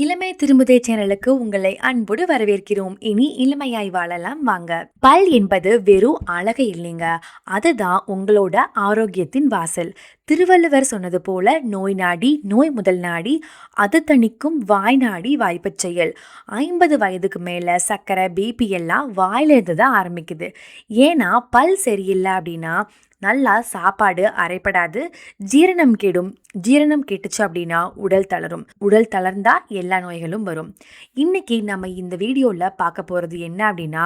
இளமை திரும்புதே சேனலுக்கு உங்களை அன்போடு வரவேற்கிறோம். இனி இளமையாய் வாழலாம் வாங்க. பல் என்பது வெறும் அழகு இல்லைங்க, அதுதான் உங்களோட ஆரோக்கியத்தின் வாசல். திருவள்ளுவர் சொன்னது போல, நோய் நாடி நோய் முதல் நாடி, அது தணிக்கும் வாய் நாடி வாய்ப்பச் செயல். 50 வயதுக்கு மேல சக்கரை பிபி எல்லாம் வாயிலிருந்து தான் ஆரம்பிக்குது. ஏன்னா பல் சரியில்லை அப்படின்னா நல்லா சாப்பாடு அரைப்படாது, ஜீரணம் கெடும். ஜீரணம் கெட்டுச்சு அப்படின்னா உடல் தளரும். உடல் தளர்ந்தா எல்லா நோய்களும் வரும். இன்னைக்கு நம்ம இந்த வீடியோவில் பார்க்க போகிறது என்ன அப்படின்னா,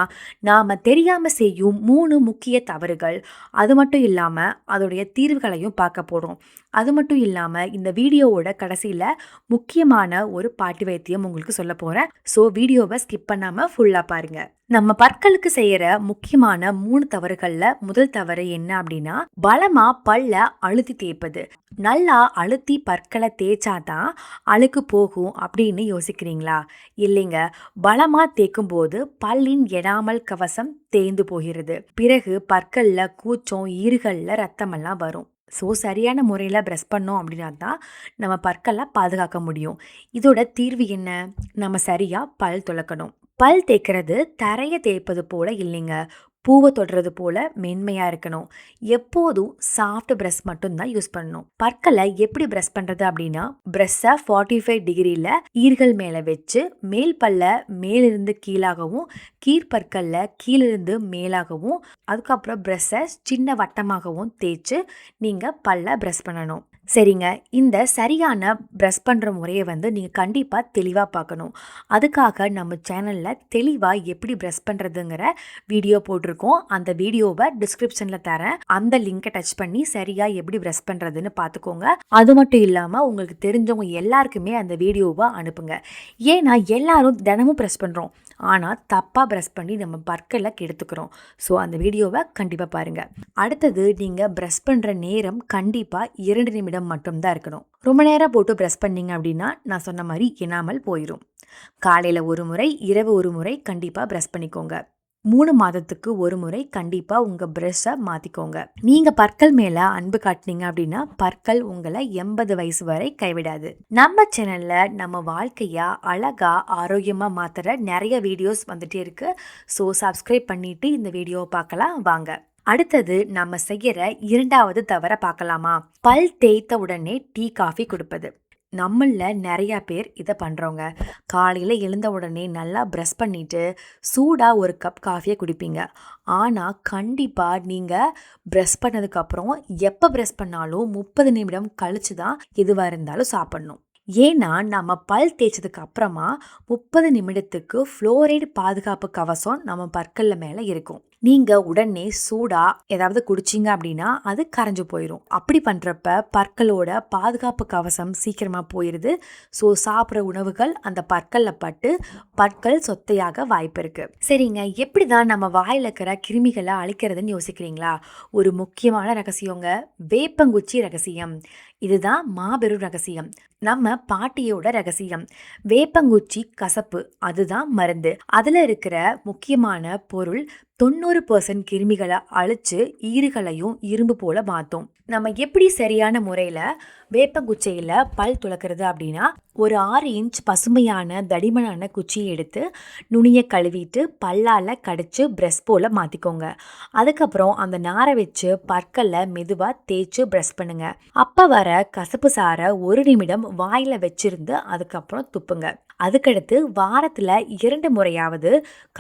நாம் தெரியாமல் செய்யும் 3 முக்கிய தவறுகள். அது மட்டும் இல்லாமல் அதோடைய தீர்வுகளையும் பார்க்க போகிறோம். அது மட்டும் இல்லாமல் இந்த வீடியோவோட கடைசியில் முக்கியமான ஒரு பாட்டி வைத்தியம் உங்களுக்கு சொல்ல போகிறேன். ஸோ வீடியோவை ஸ்கிப் பண்ணாமல் ஃபுல்லாக பாருங்கள். நம்ம பற்களுக்கு செய்யற முக்கியமான 3 தவறுகள்ல முதல் தவறு என்ன அப்படின்னா, பலமா பல்ல அழுத்தி தேய்ப்பது. நல்லா அழுத்தி பற்களை தேய்ச்சாதான் அழுக்கு போகும் அப்படின்னு யோசிக்கிறீங்களா? இல்லைங்க, பலமா தேய்க்கும் போது பல்லின் எனாமல் கவசம் தேய்ந்து போகிறது. பிறகு பற்கள்ல கூச்சம், ஈறுகள்ல ரத்தமெல்லாம் வரும். ஸோ சரியான முறையில் ப்ரெஷ் பண்ணோம் அப்படின்னா தான் நம்ம பற்களை பாதுகாக்க முடியும். இதோட தீர்வு என்ன? நம்ம சரியாக பல் துலக்கணும். பல் தேய்க்கிறது தரையை தேய்ப்பது போல இல்லைங்க, பூவை தொடுறது போல மென்மையாக இருக்கணும். எப்போதும் சாஃப்ட் ப்ரஷ் மட்டும்தான் யூஸ் பண்ணணும். பற்களை எப்படி ப்ரஷ் பண்ணுறது அப்படின்னா, ப்ரஷ்ஷை 45 டிகிரியில் ஈர்கள் மேலே வச்சு மேல் பல்ல மேலிருந்து கீழாகவும், கீழ்பற்களில் கீழிருந்து மேலாகவும், அதுக்கப்புறம் ப்ரஷ்ஷை சின்ன வட்டமாகவும் தேய்ச்சி நீங்கள் பல்ல ப்ரஷ் பண்ணணும். சரிங்க, இந்த சரியான ப்ரஷ் பண்ணுற முறையை நீங்கள் கண்டிப்பாக தெளிவாக பார்க்கணும். அதுக்காக நம்ம சேனலில் தெளிவாக எப்படி ப்ரஷ் பண்ணுறதுங்கிற வீடியோ போட்டிருக்கோம். அந்த வீடியோவை டிஸ்கிரிப்ஷனில் தரேன். அந்த லிங்கை டச் பண்ணி சரியாக எப்படி ப்ரஷ் பண்ணுறதுன்னு பார்த்துக்கோங்க. அது மட்டும் இல்லாமல் உங்களுக்கு தெரிஞ்சவங்க எல்லாருக்குமே அந்த வீடியோவை அனுப்புங்க. ஏன்னா எல்லாரும் தினமும் ப்ரஷ் பண்ணுறோம், ஆனால் தப்பாக ப்ரஷ் பண்ணி நம்ம பற்களை கெடுத்துக்கிறோம். ஸோ அந்த வீடியோவை கண்டிப்பாக பாருங்கள். அடுத்தது, நீங்கள் ப்ரஷ் பண்ணுற நேரம் கண்டிப்பாக 2 நிமிடம் மட்டும்தான் இருக்கணும். ரொம்ப நேரம் போட்டு ப்ரஷ் பண்ணீங்க அப்படின்னா நான் சொன்ன மாதிரி எனாமல் போயிடும். காலையில் ஒரு முறை, இரவு ஒரு முறை கண்டிப்பாக ப்ரஷ் பண்ணிக்கோங்க. 3 மாதத்துக்கு ஒரு முறை கண்டிப்பாக உங்கள் ப்ரஷ்ஷை மாற்றிக்கோங்க. நீங்கள் பற்கள் மேலே அன்பு காட்டினீங்க அப்படின்னா பற்கள் உங்களை 80 வயசு வரை கைவிடாது. நம்ம சேனலில் நம்ம வாழ்க்கையை அழகாக ஆரோக்கியமாக மாற்றுற நிறைய வீடியோஸ் வந்துட்டே இருக்கு. ஸோ சப்ஸ்கிரைப் பண்ணிவிட்டு இந்த வீடியோவை பார்க்கலாம் வாங்க. அடுத்தது, நம்ம செய்கிற 2வது தவறை பார்க்கலாமா? பல் தேய்த்த உடனே டீ காஃபி கொடுப்பது. நம்மளில் நிறையா பேர் இதை பண்ணுறவங்க. காலையில் எழுந்த உடனே நல்லா ப்ரஷ் பண்ணிவிட்டு சூடாக ஒரு கப் காஃபியை குடிப்பீங்க. ஆனால் கண்டிப்பாக நீங்கள் ப்ரஷ் பண்ணதுக்கப்புறம் எப்போ ப்ரஷ் பண்ணாலும் 30 நிமிடம் கழித்து தான் எதுவாக இருந்தாலும் சாப்பிட்ணும். ஏன்னா நம்ம பல் தேய்ச்சதுக்கு அப்புறமா 30 நிமிடத்துக்கு ஃப்ளோரைடு பாதுகாப்பு கவசம் நம்ம பற்களில் மேலே இருக்கும். நீங்கள் உடனே சூடாக ஏதாவது குடிச்சிங்க அப்படின்னா அது கரைஞ்சு போயிடும். அப்படி பண்ணுறப்ப பற்களோட பாதுகாப்பு கவசம் சீக்கிரமாக போயிடுது. ஸோ சாப்பிட்ற உணவுகள் அந்த பற்களில் பட்டு பற்கள் சொத்தையாக வாய்ப்பு இருக்குது. சரிங்க, எப்படி தான் நம்ம வாயில் இருக்கிற கிருமிகளை அழிக்கிறதுன்னு யோசிக்கிறீங்களா? ஒரு முக்கியமான ரகசியங்க, வேப்பங்குச்சி ரகசியம். இதுதான் மாபெரும் ரகசியம், நம்ம பாட்டியோட ரகசியம். வேப்பங்குச்சி கசப்பு, அதுதான் மருந்து. அதில் இருக்கிற முக்கியமான பொருள் 90% கிருமிகளை அழிச்சு ஈறுகளையும் இரும்பு போல மாற்றும். நம்ம எப்படி சரியான முறையில் வேப்பங்குச்சியில் பல் துலக்கிறது அப்படின்னா, ஒரு 6 இன்ச் பசுமையான தடிமனான குச்சியை எடுத்து நுனியை கழுவிட்டு பல்லால் கடிச்சு ப்ரஷ் போல் மாற்றிக்கோங்க. அதுக்கப்புறம் அந்த நாரை வச்சு பற்களில் மெதுவாக தேய்ச்சி ப்ரஷ் பண்ணுங்க. அப்போ வர கசப்பு சாரை 1 நிமிடம் வாயில் வச்சிருந்து அதுக்கப்புறம் துப்புங்க. அதுக்கடுத்து வாரத்தில் 2 முறையாவது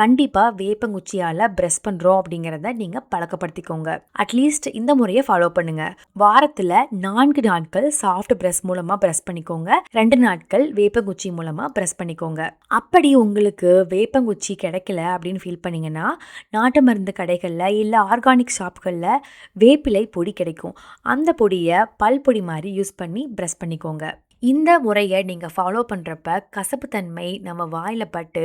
கண்டிப்பாக வேப்பங்குச்சியால் ப்ரஷ் பண்ணுறோம் அப்படிங்கிறத நீங்கள் பழக்கப்படுத்திக்கோங்க. அட்லீஸ்ட் இந்த முறையை ஃபாலோ பண்ணுங்க. வாரத்தில் 4 நாட்கள் சாஃப்ட் ப்ரஷ் மூலமாக ப்ரஷ் பண்ணிக்கோங்க, 2 நாட்கள் வேப்பங்குச்சி மூலமாக ப்ரஷ் பண்ணிக்கோங்க. அப்படி உங்களுக்கு வேப்பங்குச்சி கிடைக்கல அப்படின்னு ஃபீல் பண்ணிங்கன்னா, நாட்டு மருந்து கடைகளில் இல்லை ஆர்கானிக் ஷாப்களில் வேப்பிலை பொடி கிடைக்கும். அந்த பொடியை பல் பொடி மாதிரி யூஸ் பண்ணி ப்ரஷ் பண்ணிக்கோங்க. இந்த முறையை நீங்கள் ஃபாலோ பண்ணுறப்ப கசப்புத்தன்மை நம்ம வாயில் பட்டு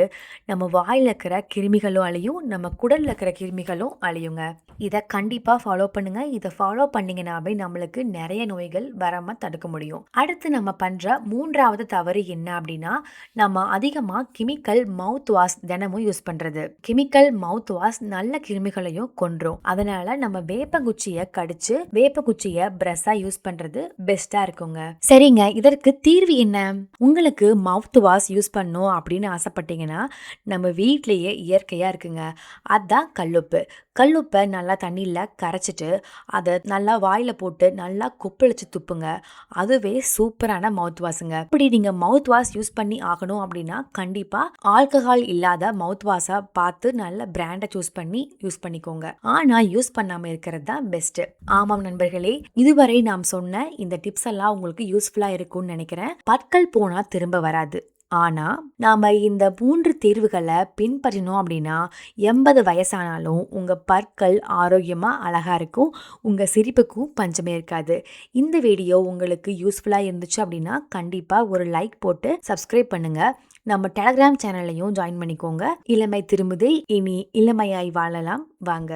நம்ம வாயில் இருக்கிற கிருமிகளும் அழியும், நம்ம குடலில் இருக்கிற கிருமிகளும் அழியுங்க. இதை கண்டிப்பாக ஃபாலோ பண்ணுங்கள். இதை ஃபாலோ பண்ணிங்கன்னாவே நம்மளுக்கு நிறைய நோய்கள் வராமல் தடுக்க முடியும். அடுத்து நம்ம பண்ணுற 3வது தவறு என்ன அப்படின்னா, நம்ம அதிகமாக கெமிக்கல் மவுத் வாஷ் தினமும் யூஸ் பண்ணுறது. கெமிக்கல் மவுத் வாஷ் நல்ல கிருமிகளையும் கொன்றும். அதனால் நம்ம வேப்பங்குச்சியை கடிச்சு வேப்பங்குச்சியை ப்ரஷ்ஷாக யூஸ் பண்ணுறது பெஸ்ட்டாக இருக்குங்க. சரிங்க, இதற்கு இதுக்கு தீர்வு என்ன? உங்களுக்கு மவுத் வாஷ் யூஸ் பண்ணணும் அப்படின்னு ஆசைப்பட்டீங்கன்னா, நம்ம வீட்லயே இயற்கையா இருக்குங்க. அதான் கல்லுப்பு. கல்லுப்ப நல்லா தண்ணீல கரைச்சிட்டு, அத நல்லா வாயில போட்டு நல்லா கொப்பளிச்சு துப்புங்க. அதுவே சூப்பரான மவுத் வாஷுங்க. இப்படி நீங்க மவுத் வாஷ் யூஸ் பண்ணி ஆகணும் அப்படின்னா, கண்டிப்பா ஆல்கஹால் இல்லாத மவுத் வாஷா பார்த்து நல்ல பிராண்ட சூஸ் பண்ணி யூஸ் பண்ணிக்கோங்க. ஆனா யூஸ் பண்ணாம இருக்கிறது தான் பெஸ்ட். ஆமாம் நண்பர்களே, இதுவரை நாம் சொன்ன இந்த டிப்ஸ் எல்லாம் உங்களுக்கு யூஸ்ஃபுல்லா இருக்கும்னு நினைக்கிறேன். பற்கள் போனா திரும்ப வராது. ஆனா நாம இந்த 3 தேர்வுகளை பின்பற்றினோம் அப்படின்னா 80 வயசானாலும் உங்க பற்கள் ஆரோக்கியமா அழகா இருக்கும். உங்க சிரிப்புக்கும் பஞ்சமே இருக்காது. இந்த வீடியோ உங்களுக்கு யூஸ்ஃபுல்லா இருந்துச்சு அப்படின்னா கண்டிப்பா ஒரு லைக் போட்டு சப்ஸ்கிரைப் பண்ணுங்க. நம்ம டெலகிராம் சேனல்லையும் ஜாயின் பண்ணிக்கோங்க. இளமை திரும்புதே, இனி இளமையாய் வாழலாம் வாங்க.